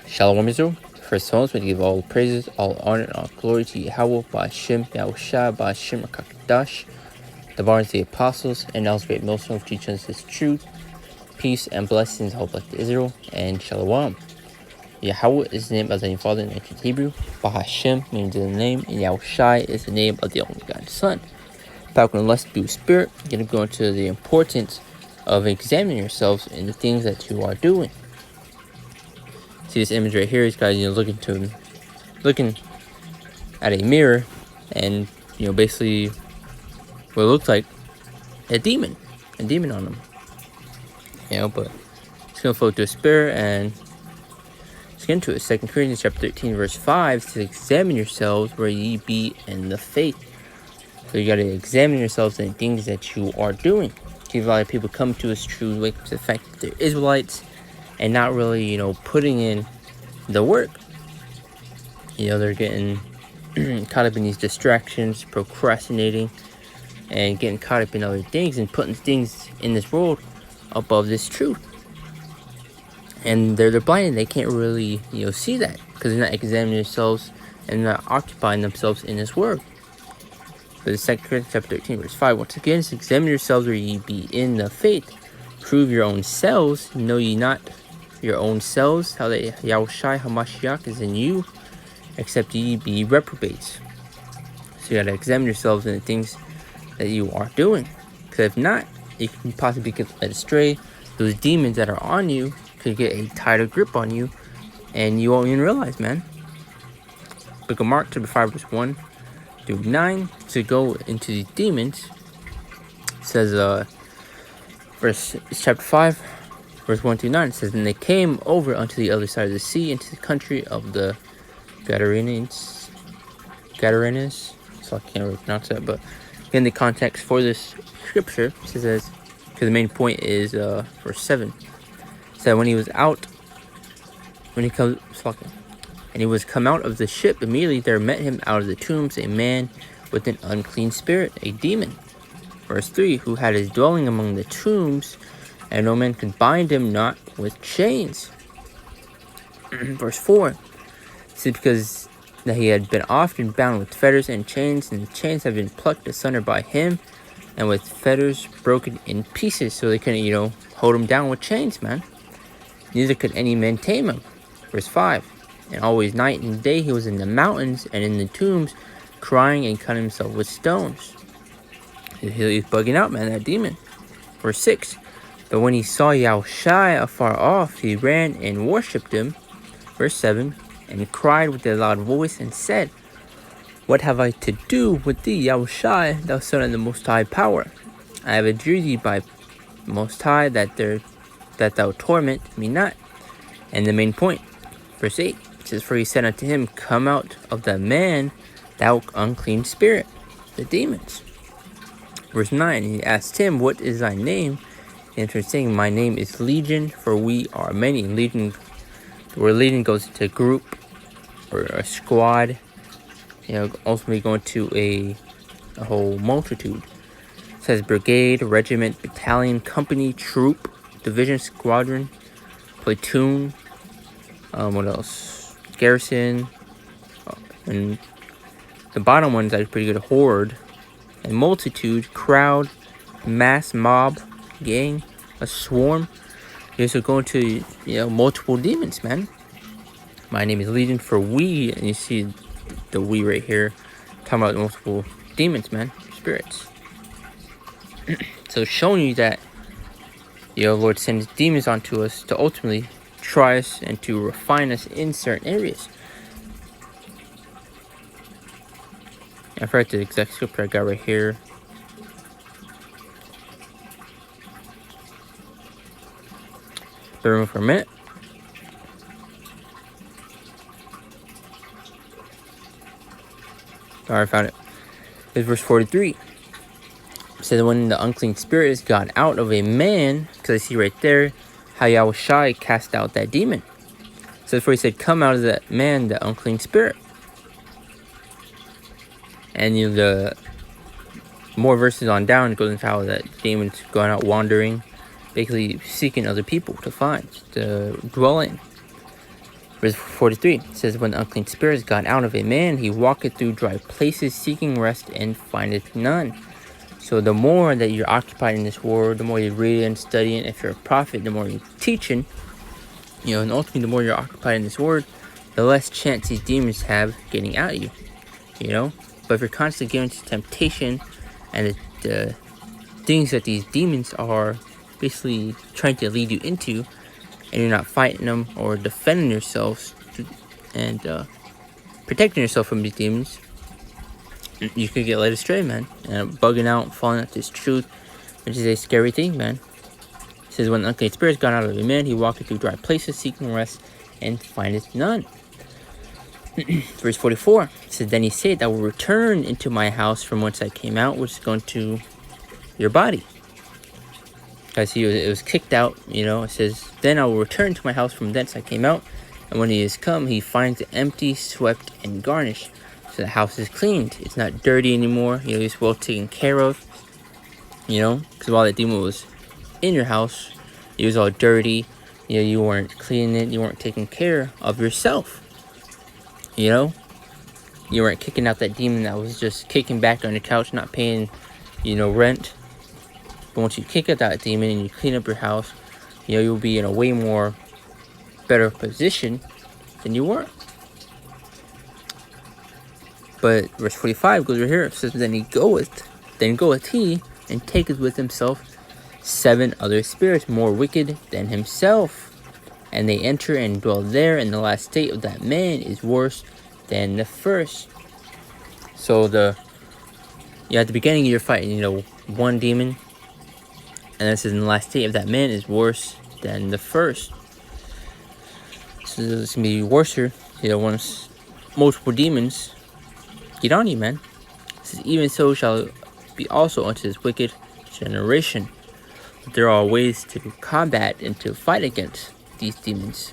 Shalom Israel. First Psalms, we give all praises, all honor, and all glory to Yahweh, Ba'ashem, Yahushua, Ba'ashem, Rakakdash, the barns, the apostles, and all great millstone of teaching us this truth, peace, and blessings, whole blessed Israel, and Shalom. Yahweh is the name of the name Father in ancient Hebrew, Ba'ashem means the name, and Yahushua is the name of the only God Son. Falcon and Lust through Spirit, going to go into the importance of examining yourselves in the things that you are doing. See this image right here is guys, looking at a mirror, and basically what it looks like a demon on them. But it's gonna flow to a spirit, and let's get into it. 2 Corinthians chapter 13, verse 5 says, "Examine yourselves where ye be in the faith." So you gotta examine yourselves in things that you are doing. See, a lot of people come to us true, wake up to the fact that they're Israelites and not really, putting in the work. They're getting caught up in these distractions, procrastinating, and getting caught up in other things and putting things in this world above this truth. And they're blind. They can't really, see that because they're not examining themselves and not occupying themselves in this word. So the 2 Corinthians chapter 13, verse 5, once again, says, "Examine yourselves where ye be in the faith. Prove your own selves. Know ye not your own selves, how that Yahushua HaMashiach is in you, except ye be reprobates." So you gotta examine yourselves in the things that you are doing, because if not, you can possibly get led astray. Those demons that are on you could get a tighter grip on you, and you won't even realize, man. Book of Mark chapter 5, verse 1 through 9, to go into the demons. It says, chapter 5, verse 1 through 9, it says, "And they came over unto the other side of the sea, into the country of the Gadarenes." So I can't really pronounce that, but in the context for this scripture, it says, because the main point is verse 7. It said, when he was come out of the ship, immediately there met him out of the tombs a man with an unclean spirit, a demon. Verse 3, who had his dwelling among the tombs, and no man could bind him, not with chains. Verse 4, it says, because that he had been often bound with fetters and chains, and the chains have been plucked asunder by him, and with fetters broken in pieces. So they couldn't, hold him down with chains, man. Neither could any man tame him. Verse 5, and always night and day he was in the mountains and in the tombs, crying and cutting himself with stones. He's bugging out, man, that demon. Verse 6, but when he saw Yahushua afar off, he ran and worshipped him. Verse 7, and cried with a loud voice and said, what have I to do with thee, Yahushua, thou son of the Most High Power? I have adjured thee by Most High that thou torment me not. And the main point, verse 8, it says, for he said unto him, come out of that man, thou unclean spirit, the demons. Verse 9, he asked him, what is thy name? He answered, saying, my name is Legion, for we are many. Legion, where legion goes to group or a squad, ultimately going to a whole multitude. It says brigade, regiment, battalion, company, troop, division, squadron, platoon, what else? Garrison, and the bottom one is actually pretty good, horde, and multitude, crowd, mass, mob, gang, a swarm. You're also going to, multiple demons, man. My name is Legion, for we, and you see the we right here, talking about multiple demons, man, spirits. So showing you that, Lord sends demons onto us to ultimately try us and to refine us in certain areas. I forgot the exact scripture I got right here. Bear with me for a minute. Alright, I found it. It's verse 43. It says, when the unclean spirit is gone out of a man, because I see right there how Yahushua cast out that demon. So before he said, come out of that man, the unclean spirit. And the more verses on down, it goes into how that demon's going out wandering, basically seeking other people to find, to dwell in. Verse 43 says, when the unclean spirit is gone out of a man, he walketh through dry places, seeking rest, and findeth none. So the more that you're occupied in this word, the more you're reading, studying. If you're a prophet, the more you're teaching, and ultimately the more you're occupied in this word, the less chance these demons have getting at you, But if you're constantly given to temptation and the things that these demons are basically trying to lead you into, and you're not fighting them or defending yourselves and protecting yourself from these demons, you could get led astray, man, and bugging out, falling out this truth, which is a scary thing, man. It says, when the unclean spirit is gone out of a man, he walketh through dry places, seeking rest, and findeth none. Verse 44 says, then he said, I will return into my house from whence I came out, which is going to your body. Because it was kicked out, It says, then I will return to my house from thence I came out, and when he is come, he finds it empty, swept, and garnished. So the house is cleaned. It's not dirty anymore. It's well taken care of. Because while the demon was in your house, it was all dirty. You weren't cleaning it. You weren't taking care of yourself. You weren't kicking out that demon that was just kicking back on the couch, not paying, rent. But once you kick out that demon and you clean up your house, you'll be in a way more better position than you were. But verse 45 goes right here. It says, then goeth he, and taketh with himself 7 other spirits more wicked than himself. And they enter and dwell there, and the last state of that man is worse than the first. So at the beginning you're fighting, one demon. And this is in the last state of that man is worse than the first. So it's going to be worse, once multiple demons get on you, man. It says, even so shall be also unto this wicked generation. But there are ways to combat and to fight against these demons.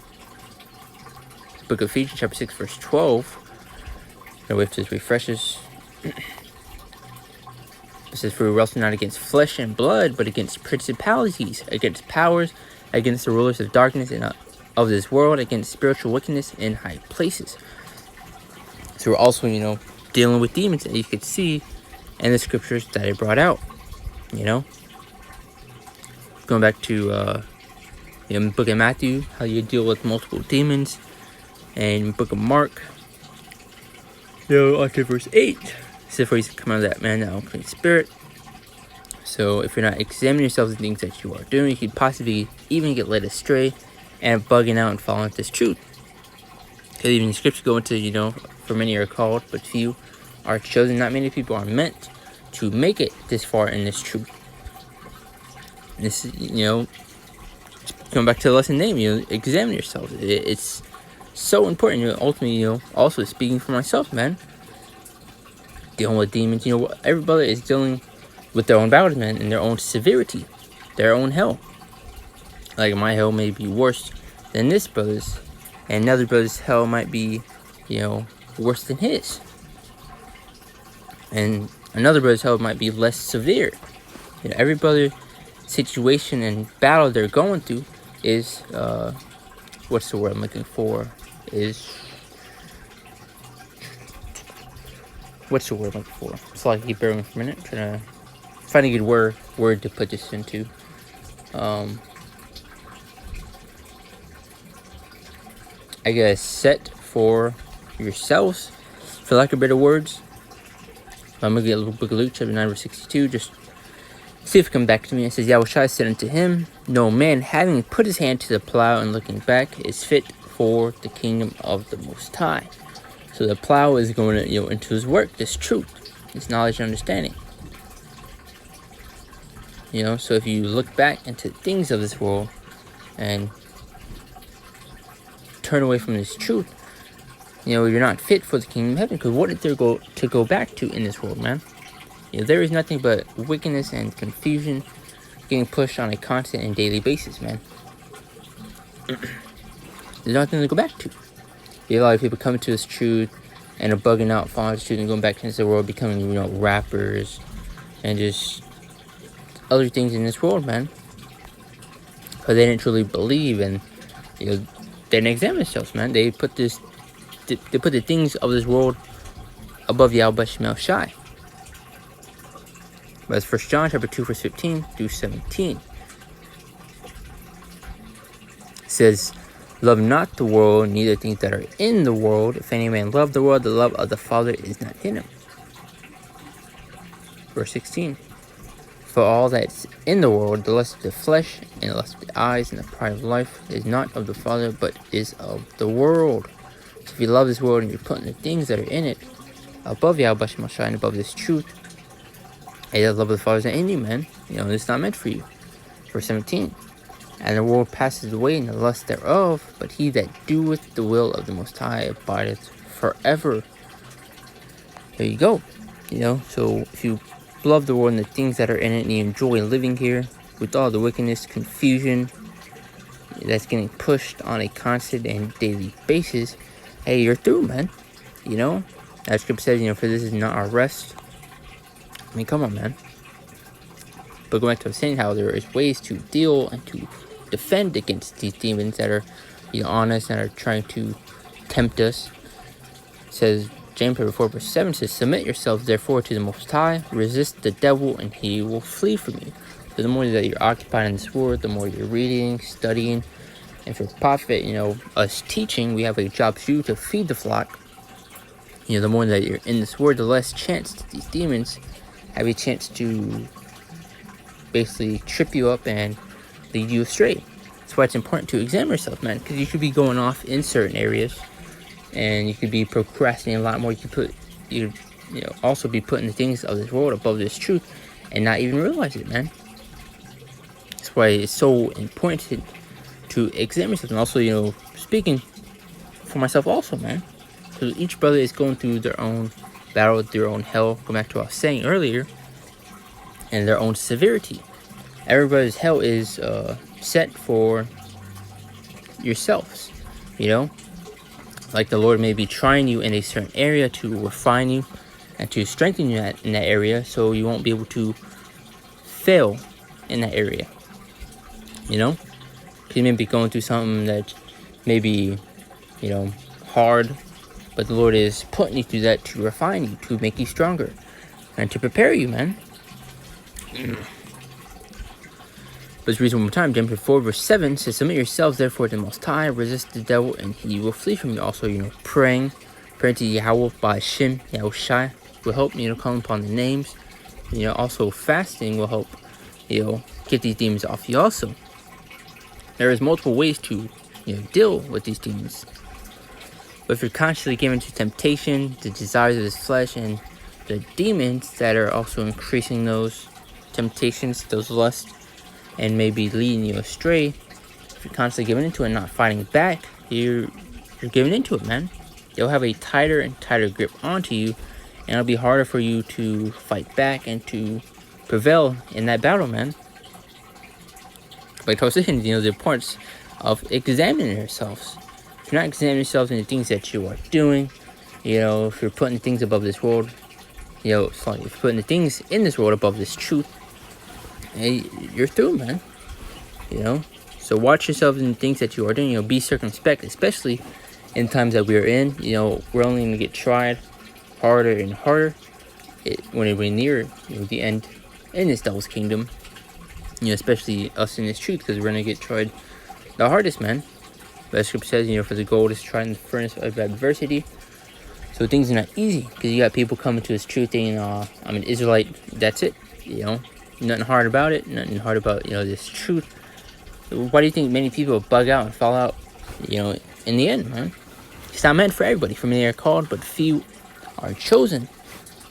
Book of Ephesians chapter 6 verse 12. If this refreshes. It says, for we wrestle not against flesh and blood, but against principalities, against powers, against the rulers of darkness and of this world, against spiritual wickedness in high places. So we're also, dealing with demons that you could see in the scriptures that I brought out. Going back to book of Matthew, how you deal with multiple demons, and book of Mark, onto verse 8. Says, for he's come out of that man, that unclean spirit. So if you're not examining yourselves, the things that you are doing, you could possibly even get led astray and bugging out and following this truth. Because even the scriptures go into, for many are called, but few are chosen. Not many people are meant to make it this far in this truth. And this is, going back to the lesson name, examine yourselves. It's so important. Ultimately, also speaking for myself, man. Dealing with demons, everybody is dealing with their own battles, man, and their own severity, their own hell. Like my hell may be worse than this brother's, and another brother's hell might be, worse than his, and another brother's hell might be less severe. Every brother's situation and battle they're going through is, what's the word I'm looking for? What's the word I'm looking for? So I keep bearing for a minute, trying to find a good word to put this into. I guess set for yourselves, for lack of better words. I'm going to get a little book of Luke, chapter 9, verse 62. Just see if it comes back to me. It says, Yahushua said unto him, no man having put his hand to the plow and looking back is fit for the kingdom of the Most High. So the plow is going to, into his work, this truth, this knowledge and understanding. So if you look back into things of this world and turn away from this truth, you're not fit for the kingdom of heaven. Because what is there to go back to in this world, man? There is nothing but wickedness and confusion getting pushed on a constant and daily basis, man. There's nothing to go back to. A lot of people coming to this truth and are bugging out, following this truth, and going back into the world, becoming, rappers and just other things in this world, man. Because they didn't truly believe, and they didn't examine themselves, man. They put the things of this world above Yahweh Shemel Shai. But it's 1 John chapter 2, verse 15 through 17. It says, love not the world, neither things that are in the world. If any man love the world, the love of the Father is not in him. Verse 16. For all that's in the world, the lust of the flesh, and the lust of the eyes, and the pride of life, is not of the Father, but is of the world. So if you love this world and you're putting the things that are in it above Yahweh Shemel Shai and above this truth, and the love of the Father is not in you, man. It's not meant for you. Verse 17. And the world passes away in the lust thereof, but he that doeth the will of the Most High abideth forever. There you go. So if you love the world and the things that are in it, and you enjoy living here with all the wickedness, confusion that's getting pushed on a constant and daily basis, hey, you're through, man. As Scripture says, for this is not our rest. I mean, come on, man. But going back to saying how there is ways to deal and to defend against these demons that are, on us and are trying to tempt us. It says, James 4 verse 7 says, submit yourselves therefore to the Most High, resist the devil, and he will flee from you. So the more that you're occupied in this world, the more you're reading, studying, and for profit, us teaching, we have a job to do to feed the flock. The more that you're in this world, the less chance that these demons have a chance to basically trip you up and lead you astray. That's why it's important to examine yourself, man, because you could be going off in certain areas, and you could be procrastinating a lot more. You also be putting the things of this world above this truth and not even realize it, man. That's why it's so important to examine yourself. And also, speaking for myself also, man, because each brother is going through their own battle, their own hell, going back to what I was saying earlier, and their own severity. Everybody's hell is set for yourselves, Like the Lord may be trying you in a certain area to refine you and to strengthen you in that area, so you won't be able to fail in that area, You may be going through something that may be, hard, but the Lord is putting you through that to refine you, to make you stronger, and to prepare you, man. But let's read one more time. James 4 verse 7 says, submit yourselves therefore to the Most High, resist the devil, and he will flee from you. Also, praying to Yahweh by Shem Yahushai will help, calling upon the names. Also fasting will help, get these demons off you also. There is multiple ways to, deal with these demons. But if you're constantly given to temptation, the desires of this flesh, and the demons that are also increasing those temptations, those lusts, and maybe leading you astray, if you're constantly giving into it and not fighting back, you're giving into it, man. They'll have a tighter and tighter grip onto you, and it'll be harder for you to fight back and to prevail in that battle, man. Like I was saying, the importance of examining yourselves. If you're not examining yourselves in the things that you are doing, if you're putting things above this world, if you're putting the things in this world above this truth, hey, you're through, man. So watch yourself in the things that you are doing. Be circumspect, especially in times that we're in. We're only going to get tried harder and harder when we're near the end in this devil's kingdom. Especially us in this truth, because we're going to get tried the hardest, man. But Scripture says, for the gold is tried in the furnace of adversity. So things are not easy, because you got people coming to this truth thinking, I'm an Israelite, that's it. Nothing hard about it, nothing hard about, this truth. Why do you think many people bug out and fall out, in the end, man? It's not meant for everybody. For many are called, but few are chosen.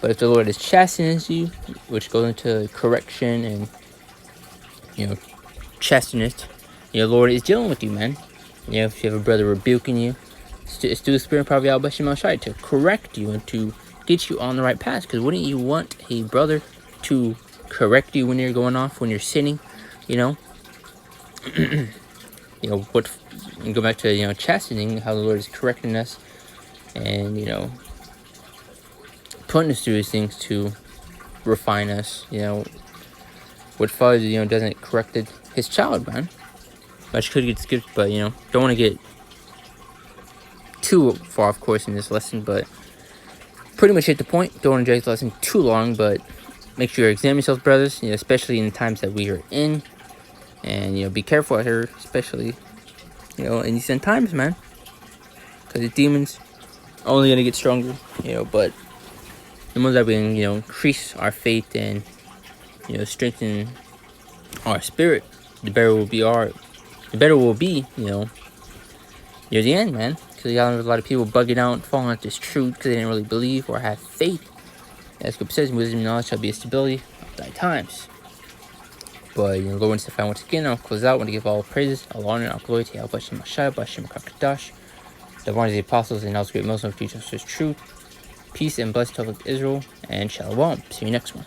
But if the Lord is chastening you, which goes into correction and, chasteneth, the Lord is dealing with you, man. If you have a brother rebuking you, it's through the Spirit probably Yahweh Shemel Shai to correct you and to get you on the right path. Because wouldn't you want a brother to correct you when you're going off, when you're sinning, what, and go back to, chastening, how the Lord is correcting us and, putting us through these things to refine us, what father, doesn't correct his child, man. Which could get skipped, but, don't want to get too far, of course, in this lesson, but pretty much hit the point. Don't want to drag the lesson too long, but make sure you examine yourselves, brothers, especially in the times that we are in. And, be careful out here, especially, in these end times, man. Because the demons are only going to get stronger, but the more that we can, increase our faith and, strengthen our spirit, the better will be near the end, man. Because you got a lot of people bugging out, falling out this truth because they didn't really believe or have faith. As Scripture says, wisdom and knowledge shall be a stability of thy times. But, Lord, and Stefan, once again, I'll close out. I want to give all praises, all honor, and all glory to Yahweh Hashem Mashai, Hashem Kakadash, the one of the apostles, and all the great Muslim teachers of truth. Peace and blessings to Israel, and shalom. See you next one.